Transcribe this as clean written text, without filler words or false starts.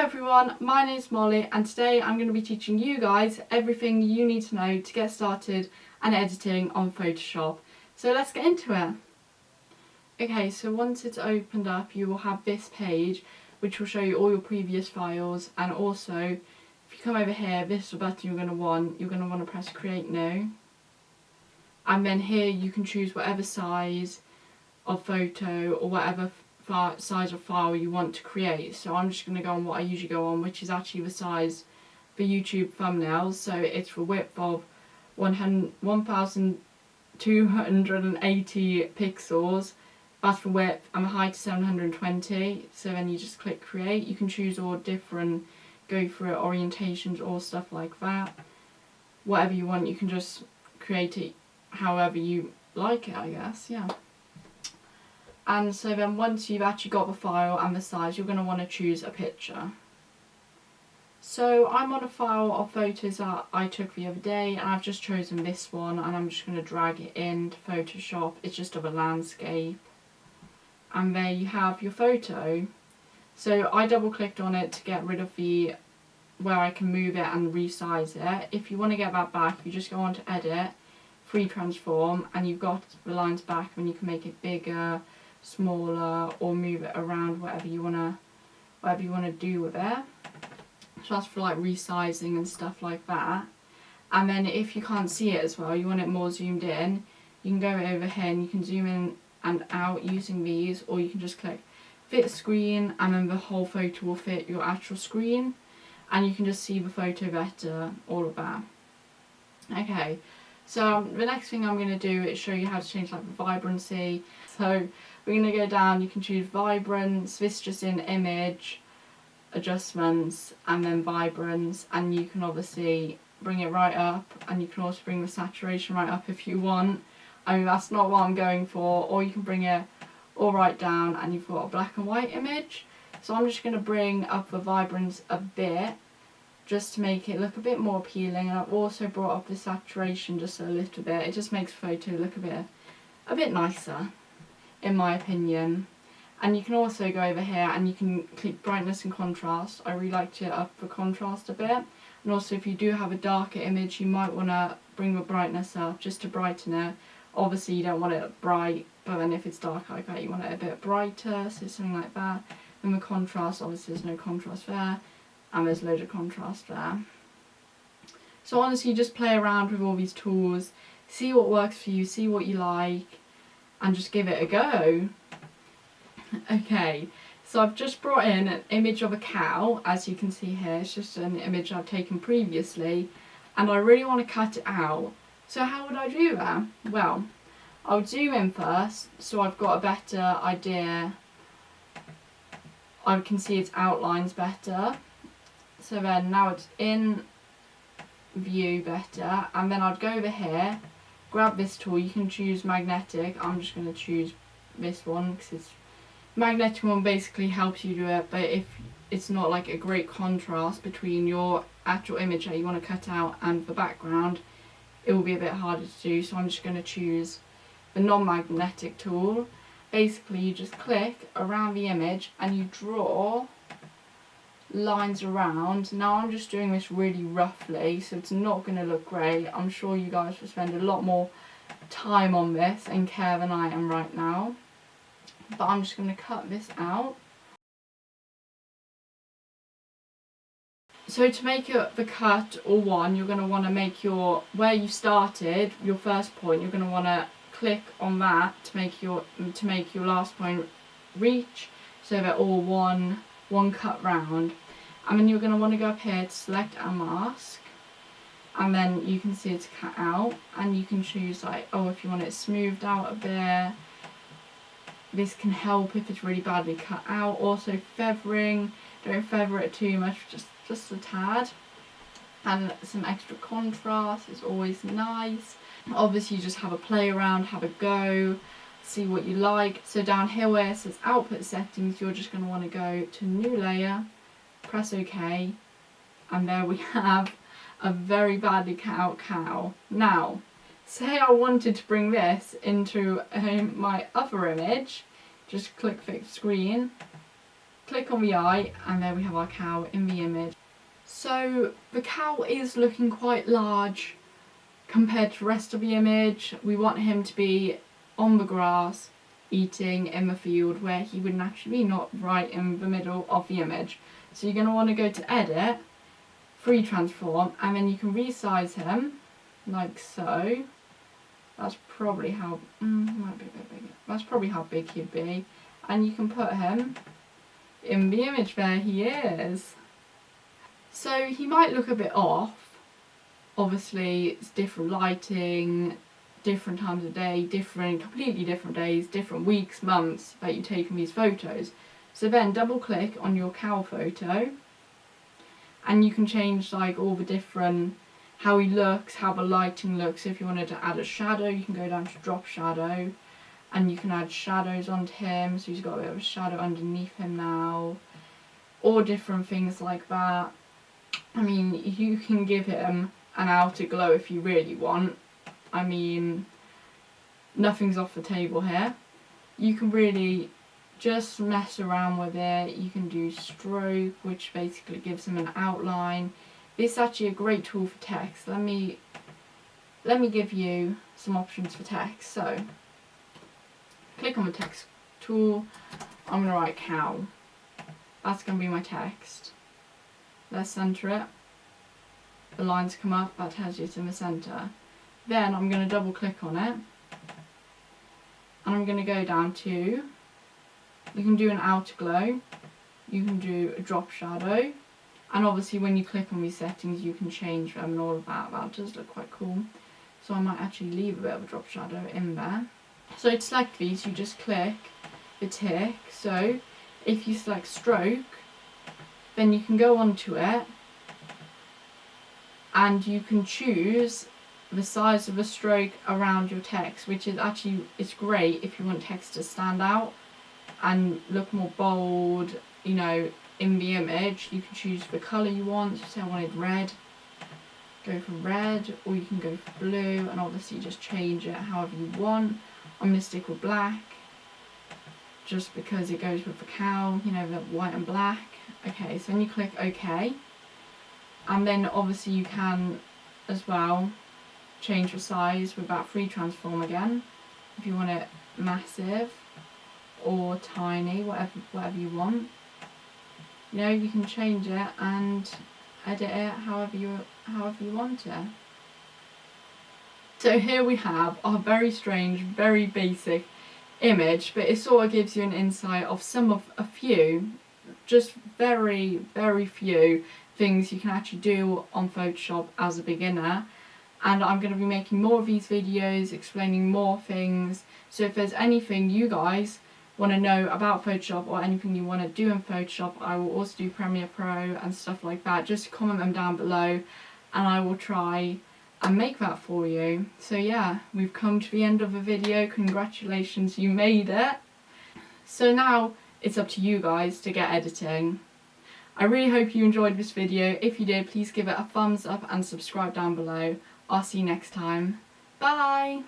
everyone, my name is Molly and today I'm going to be teaching you guys everything you need to know to get started and editing on Photoshop. So let's get into it. Okay, so once it's opened up you will have this page which will show you all your previous files, and also if you come over here, this is the button you're going to want to press create new, and then here you can choose whatever size of photo or whatever size of file you want to create. So I'm just going to go on what I usually go on, which is actually the size for YouTube thumbnails. So it's for width of 1280 pixels, that's for width, and the height is 720. So then you just click create. You can choose all different, go through orientations or stuff like that. Whatever you want, you can just create it however you like it, I guess, yeah. And so then once you've actually got the file and the size, you're going to want to choose a picture. So I'm on a file of photos that I took the other day, and I've just chosen this one, and I'm just going to drag it into Photoshop. It's just of a landscape. And there you have your photo. So I double clicked on it to get rid of the where I can move it and resize it. If you want to get that back, you just go on to edit, free transform, and you've got the lines back, and you can make it bigger, smaller, or move it around, whatever you wanna do with it. So that's for like resizing and stuff like that. And then if you can't see it as well, you want it more zoomed in, you can go over here and you can zoom in and out using these, or you can just click fit screen, and then the whole photo will fit your actual screen, and you can just see the photo better, all of that. Okay, so the next thing I'm going to do is show you how to change like the vibrancy. So we're going to go down, you can choose vibrance, this is just in image, adjustments, and then vibrance, and you can obviously bring it right up, and you can also bring the saturation right up if you want. I mean, that's not what I'm going for, or you can bring it all right down and you've got a black and white image. So I'm just going to bring up the vibrance a bit, just to make it look a bit more appealing, and I've also brought up the saturation just a little bit. It just makes the photo look a bit nicer, in my opinion. And you can also go over here and you can click brightness and contrast. I really like to up the contrast a bit, and also if you do have a darker image you might want to bring the brightness up just to brighten it. Obviously you don't want it bright, but then if it's dark like that you want it a bit brighter, so something like that. And the contrast, obviously there's no contrast there, and there's loads of contrast there. So honestly, just play around with all these tools, see what works for you, see what you like, and just give it a go. Okay, so I've just brought in an image of a cow, as you can see here. It's just an image I've taken previously, and I really want to cut it out. So how would I do that? Well, I would zoom in first, so I've got a better idea. I can see its outlines better. So then now it's in view better, and then I'd go over here, grab this tool. You can choose magnetic. I'm just going to choose this one because it's magnetic one basically helps you do it, but if it's not like a great contrast between your actual image that you want to cut out and the background, it will be a bit harder to do. So I'm just going to choose the non-magnetic tool. Basically you just click around the image and you draw lines around. Now I'm just doing this really roughly, so it's not going to look great. I'm sure you guys will spend a lot more time on this and care than I am right now, but I'm just going to cut this out. So to make it the cut or one, you're going to want to make your, where you started, your first point, you're going to want to click on that to make your last point reach, so they're all one cut round. And then you're going to want to go up here to select a mask, and then you can see it's cut out, and you can choose like, oh, if you want it smoothed out a bit. This can help if it's really badly cut out. Also feathering, don't feather it too much, just a tad. And some extra contrast is always nice. Obviously you just have a play around, have a go, see what you like. So down here where it says output settings, you're just going to want to go to new layer, press OK, and there we have a very badly cut out cow. Now, say I wanted to bring this into my other image, just click fix screen, click on the eye, and there we have our cow in the image. So the cow is looking quite large compared to the rest of the image. We want him to be on the grass, eating in the field where he would naturally be, not right in the middle of the image. So you're going to want to go to Edit, Free Transform, and then you can resize him like so. That's probably how might be a bit bigger. That's probably how big he'd be, and you can put him in the image. There he is. So he might look a bit off. Obviously, it's different lighting, different times of day, completely different days, different weeks, months that you're taking these photos. So then double click on your cow photo, and you can change like all the different, how he looks, how the lighting looks. So if you wanted to add a shadow, you can go down to drop shadow, and you can add shadows onto him. So he's got a bit of a shadow underneath him now, or different things like that. I mean, you can give him an outer glow if you really want. I mean, nothing's off the table here. You can really just mess around with it. You can do stroke, which basically gives him an outline. This is actually a great tool for text. Let me give you some options for text. So, click on the text tool. I'm going to write cow. That's going to be my text. Let's center it. The lines come up, that tells you it's in the center. Then I'm going to double click on it, and I'm going to go down to, you can do an outer glow, you can do a drop shadow, and obviously when you click on these settings you can change them and all of that. That does look quite cool. So I might actually leave a bit of a drop shadow in there. So to select these, you just click the tick. So if you select stroke, then you can go onto it, and you can choose the size of a stroke around your text, which is actually, it's great if you want text to stand out and look more bold, you know, in the image. You can choose the colour you want. So say I wanted red, go for red, or you can go for blue, and obviously just change it however you want. I'm going to stick with black, just because it goes with the cow, you know, the white and black. Okay, so then you click OK, and then obviously you can as well change the size with that free transform again, if you want it massive or tiny, whatever you want. You know, you can change it and edit it however you want it. So here we have our very strange, very basic image, but it sort of gives you an insight of a few, just very, very few things you can actually do on Photoshop as a beginner. And I'm going to be making more of these videos, explaining more things. So if there's anything you guys want to know about Photoshop, or anything you want to do in Photoshop, I will also do Premiere Pro and stuff like that. Just comment them down below, and I will try and make that for you. So yeah, we've come to the end of the video. Congratulations, you made it. So now it's up to you guys to get editing. I really hope you enjoyed this video. If you did, please give it a thumbs up and subscribe down below. I'll see you next time. Bye!